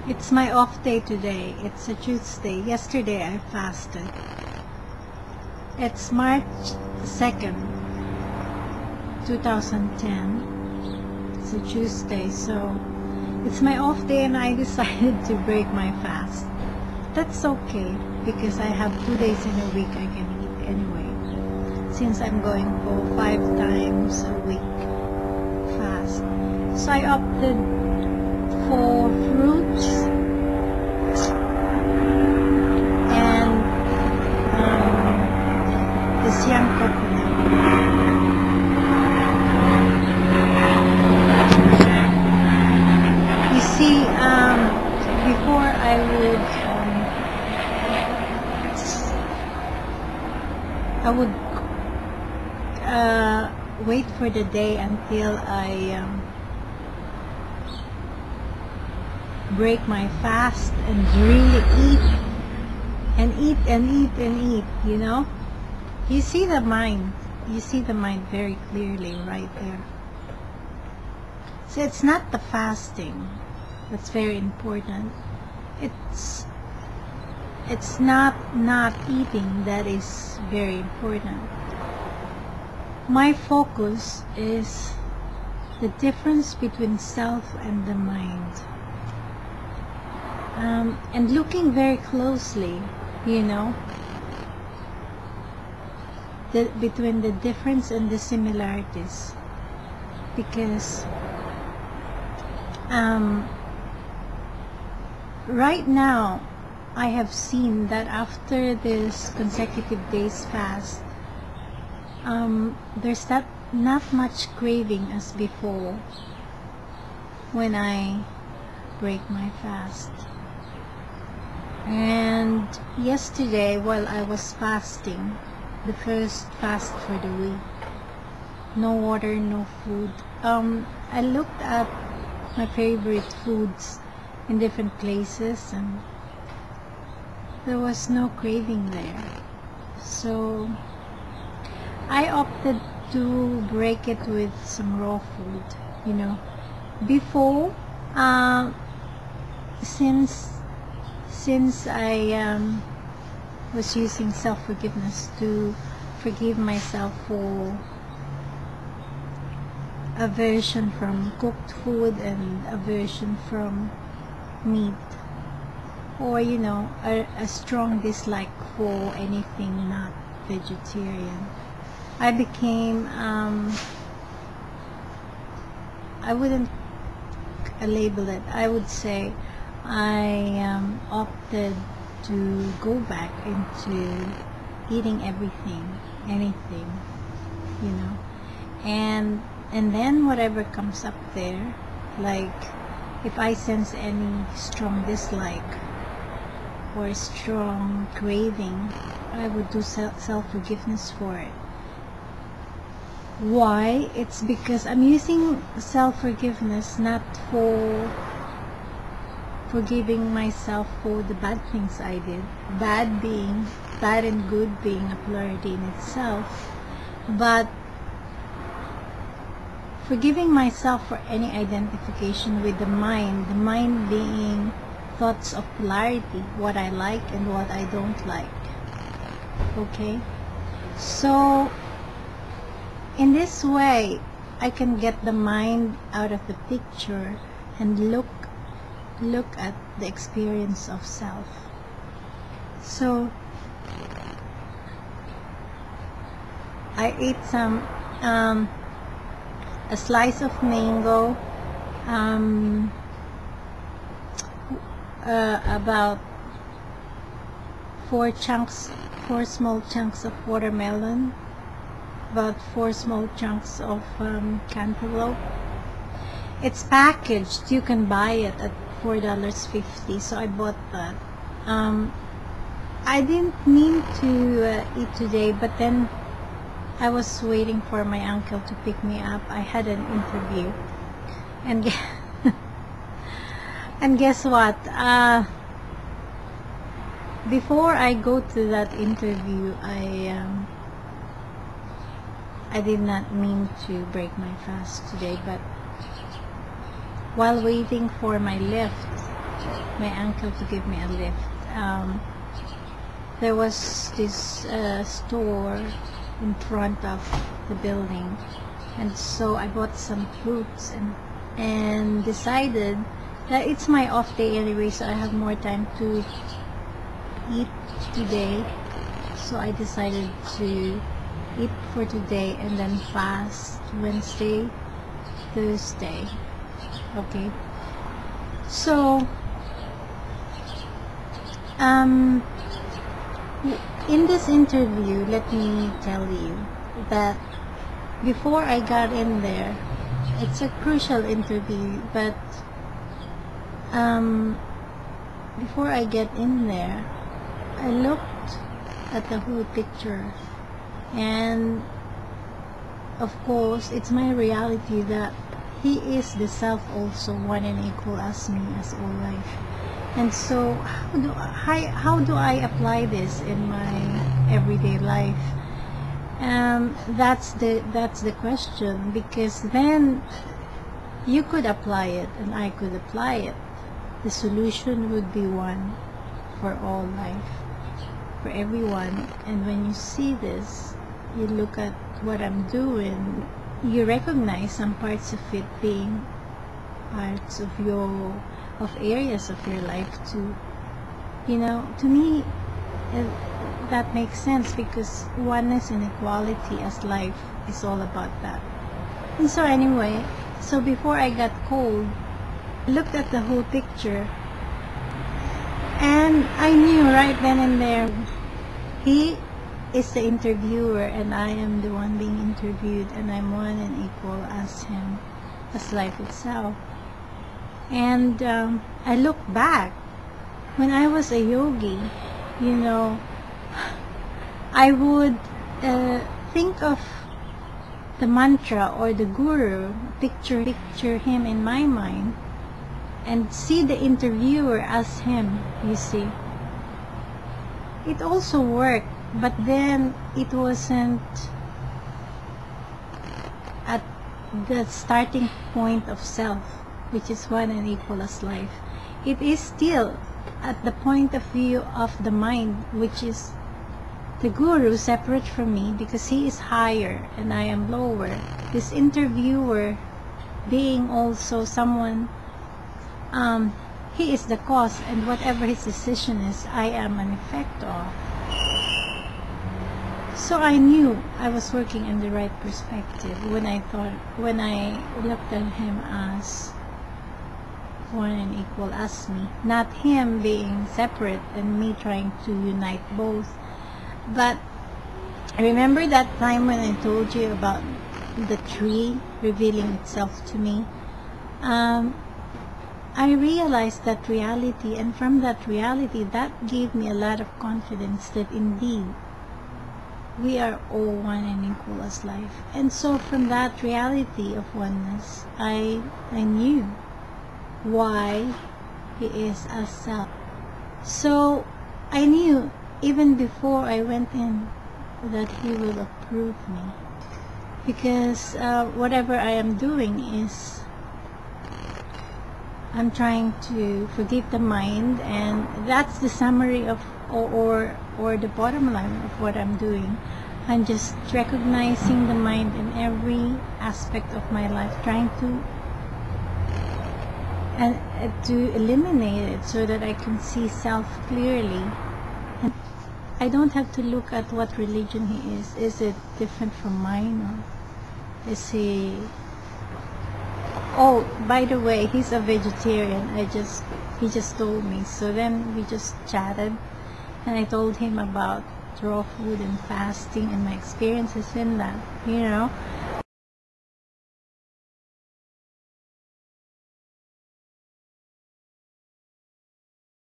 It's my off day today. It's a Tuesday. Yesterday I fasted. It's March 2nd, 2010. It's a Tuesday, so it's my off day and I decided to break my fast. That's okay because I have 2 days in a week I can eat anyway. Since I'm going for 5 times a week fast. So I opted for fruits and this young coconut. You see, before I would wait for the day until I break my fast and really eat and eat and eat and eat, you know. You see the mind very clearly right there. So it's not the fasting that's very important. It's not eating that is very important. My focus is the difference between self and the mind. And looking very closely, you know, between the difference and the similarities. Because right now I have seen that after this consecutive days fast, there's not much craving as before when I break my fast. And yesterday while I was fasting, the first fast for the week, no water, no food, I looked at my favorite foods in different places and there was no craving there. So I opted to break it with some raw food, you know. Before, since I was using self-forgiveness to forgive myself for aversion from cooked food and aversion from meat, or you know, a strong dislike for anything not vegetarian, I became I wouldn't label it, I would say I opted to go back into eating anything, you know, and then whatever comes up there, like if I sense any strong dislike or strong craving, I would do self-forgiveness for it. Why? It's because I'm using self-forgiveness not for forgiving myself for the bad things I did, bad and good being a polarity in itself, but forgiving myself for any identification with the mind being thoughts of polarity, what I like and what I don't like. Okay? So in this way I can get the mind out of the picture and look at the experience of self. So I ate some a slice of mango, about 4 small chunks of watermelon, about 4 small chunks of cantaloupe. It's packaged, you can buy it at $4.50, so I bought that. I didn't mean to eat today, but then I was waiting for my uncle to pick me up. I had an interview, and and guess what? Before I go to that interview, I did not mean to break my fast today, but while waiting for my lift, my uncle to give me a lift. There was this store in front of the building, and so I bought some fruits and decided that it's my off day anyway, so I have more time to eat today. So I decided to eat for today and then fast Wednesday, Thursday. Okay, so in this interview, let me tell you that before I got in there, it's a crucial interview, but before I get in there, I looked at the whole picture, and of course it's my reality that he is the self also, one and equal as me, as all life. And so how do I apply this in my everyday life? That's the question, because then you could apply it and I could apply it. The solution would be one for all life, for everyone. And when you see this, you look at what I'm doing, you recognize some parts of it being parts of areas of your life too. You know, to me, that makes sense, because oneness and equality as life is all about that. And so anyway, so before I got cold, I looked at the whole picture, and I knew right then and there, he is the interviewer and I am the one being interviewed, and I'm one and equal as him, as life itself. And I look back, when I was a yogi, you know, I would think of the mantra or the guru, picture him in my mind, and see the interviewer as him, you see. It also worked, but then it wasn't at the starting point of self, which is one and equal as life. It is still at the point of view of the mind, which is the guru, separate from me, because he is higher and I am lower. This interviewer being also someone, he is the cause, and whatever his decision is, I am an effect of. So I knew I was working in the right perspective when I looked at him as one and equal as me, not him being separate and me trying to unite both. But remember that time when I told you about the tree revealing itself to me? I realized that reality, and from that reality, that gave me a lot of confidence that indeed we are all one and equal as life. And so from that reality of oneness, I knew why he is as self. So I knew even before I went in that he will approve me, because whatever I am doing is I'm trying to forgive the mind, and that's the summary of or the bottom line of what I'm doing. I'm just recognizing the mind in every aspect of my life, trying to eliminate it so that I can see self clearly. And I don't have to look at what religion he is. Is it different from mine, or is he... Oh, by the way, he's a vegetarian. He just told me. So then we just chatted, and I told him about raw food and fasting and my experiences in that, you know.